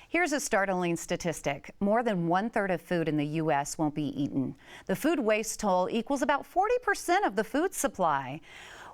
Here's a startling statistic. More than 1/3 of food in the U.S. won't be eaten. The food waste toll equals about 40% of the food supply.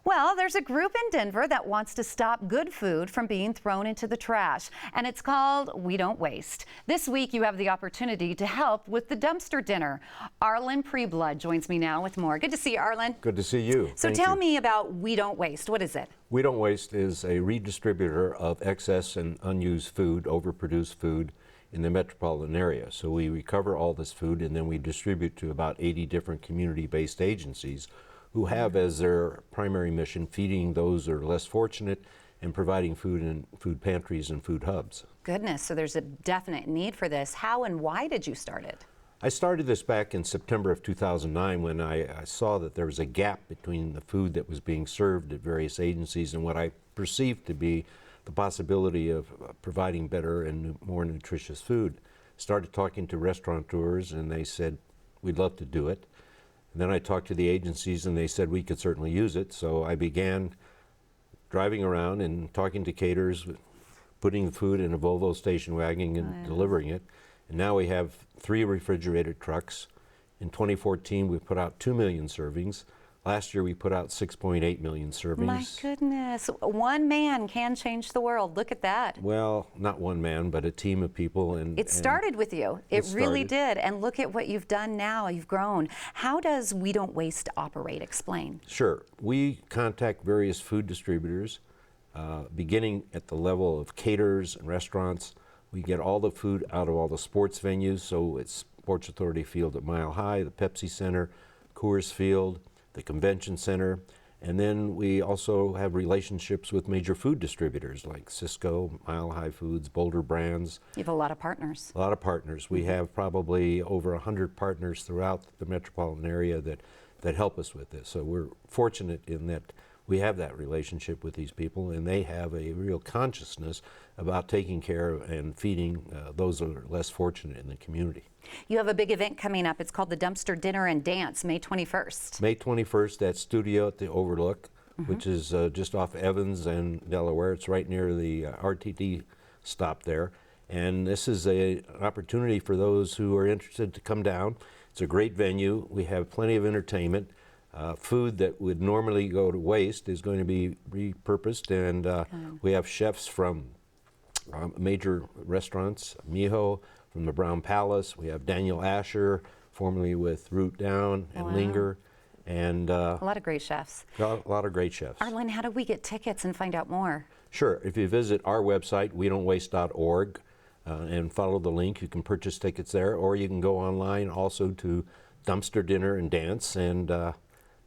Well, there's a group in Denver that wants to stop good food from being thrown into the trash, and it's called We Don't Waste. This week, you have the opportunity to help with the dumpster dinner. Arlen Preblood joins me now with more. Good to see you, Arlen. Good to see you. So tell me about We Don't Waste. What is it? We Don't Waste is a redistributor of excess and unused food, overproduced food in the metropolitan area. So we recover all this food and then we distribute to about 80 different community-based agencies who have as their primary mission feeding those that are less fortunate and providing food in food pantries and food hubs. Goodness, so there's a definite need for this. How and why did you start it? I started this back in September of 2009 when I saw that there was a gap between the food that was being served at various agencies and what I perceived to be the possibility of providing better and more nutritious food. Started talking to restaurateurs and they said, we'd love to do it. And then I talked to the agencies and they said we could certainly use it. So I began driving around and talking to caterers, putting the food in a Volvo station wagon and delivering it. And now we have 3 refrigerated trucks. In 2014, we put out 2 million servings. Last year, we put out 6.8 million servings. My goodness, one man can change the world. Look at that. Well, not one man, but a team of people. And it started with you. It really did. And look at what you've done now. You've grown. How does We Don't Waste operate? Explain. Sure. We contact various food distributors, beginning at the level of caterers and restaurants. We get all the food out of all the sports venues. So it's Sports Authority Field at Mile High, the Pepsi Center, Coors Field, the Convention Center, and then we also have relationships with major food distributors like Cisco, Mile High Foods, Boulder Brands. You have a lot of partners. A lot of partners. We have probably over 100 partners throughout the metropolitan area that help us with this. So we're fortunate in that we have that relationship with these people, and they have a real consciousness about taking care of and feeding those that are less fortunate in the community. You have a big event coming up. It's called the Dumpster Dinner and Dance, May 21st. May 21st at Studio at the Overlook, which is just off Evans and Delaware. It's right near the RTD stop there. And this is an opportunity for those who are interested to come down. It's a great venue. We have plenty of entertainment. Food that would normally go to waste is going to be repurposed, and we have chefs from major restaurants, Miho from the Brown Palace. We have Daniel Asher, formerly with Root Down and Linger, and a lot of great chefs. A lot of great chefs. Arlen, how do we get tickets and find out more? Sure. If you visit our website, wedon'twaste.org, and follow the link, you can purchase tickets there, or you can go online also to Dumpster Dinner and Dance and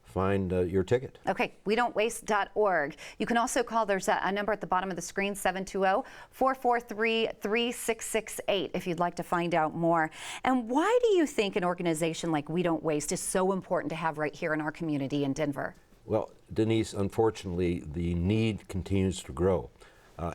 find your ticket. Okay, wedon'twaste.org. You can also call, there's a number at the bottom of the screen, 720-443-3668 if you'd like to find out more. And why do you think an organization like We Don't Waste is so important to have right here in our community in Denver? Well, Denise, unfortunately, the need continues to grow.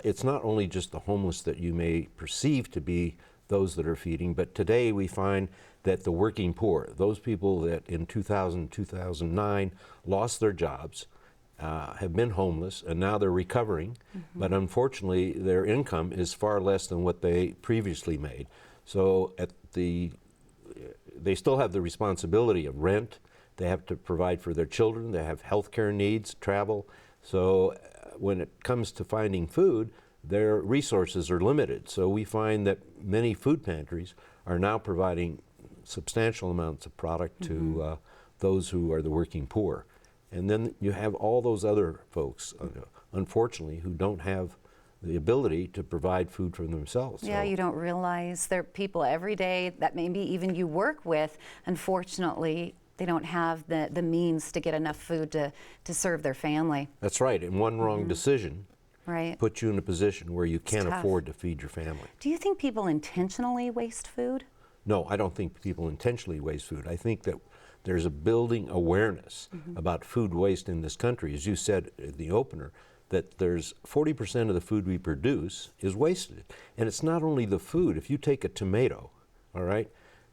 It's not only just the homeless that you may perceive to be those that are feeding, but today we find that the working poor, those people that in 2000, 2009 lost their jobs, have been homeless, and now they're recovering, but unfortunately their income is far less than what they previously made. So they still have the responsibility of rent, they have to provide for their children, they have health care needs, travel. So when it comes to finding food, their resources are limited. So we find that many food pantries are now providing substantial amounts of product to those who are the working poor. And then you have all those other folks, unfortunately, who don't have the ability to provide food for themselves. Yeah, so you don't realize there are people every day that maybe even you work with, unfortunately, they don't have the means to get enough food to serve their family. That's right, and one wrong decision puts you in a position where you can't afford to feed your family. Do you think people intentionally waste food? No, I don't think people intentionally waste food. I think that there's a building awareness about food waste in this country. As you said in the opener, that there's 40% of the food we produce is wasted. And it's not only the food. If you take a tomato, all right,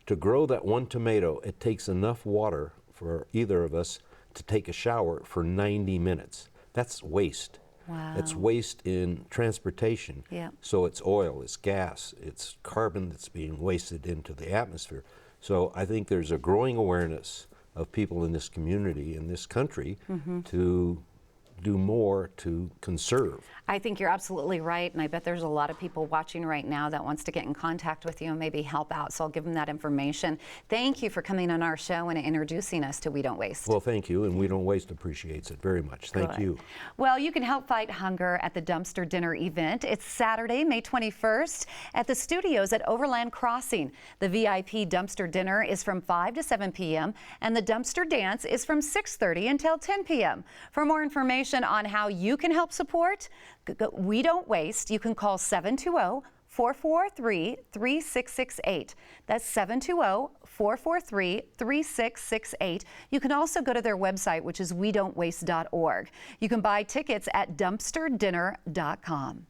to grow that one tomato, it takes enough water for either of us to take a shower for 90 minutes. That's waste. Wow. It's waste in transportation. Yeah. So it's oil, it's gas, it's carbon that's being wasted into the atmosphere. So I think there's a growing awareness of people in this community, in this country, to do more to conserve. I think you're absolutely right, and I bet there's a lot of people watching right now that wants to get in contact with you and maybe help out, so I'll give them that information. Thank you for coming on our show and introducing us to We Don't Waste. Well, thank you, and We Don't Waste appreciates it very much. Thank Good. you. Well, you can help fight hunger at the Dumpster Dinner event. It's Saturday, May 21st at the studios at Overland Crossing. The VIP Dumpster Dinner is from 5 to 7 p.m. and the Dumpster Dance is from 6:30 until 10 p.m. For more information on how you can help support We Don't Waste, you can call 720-443-3668. That's 720-443-3668. You can also go to their website, which is wedon'twaste.org. You can buy tickets at dumpsterdinner.com.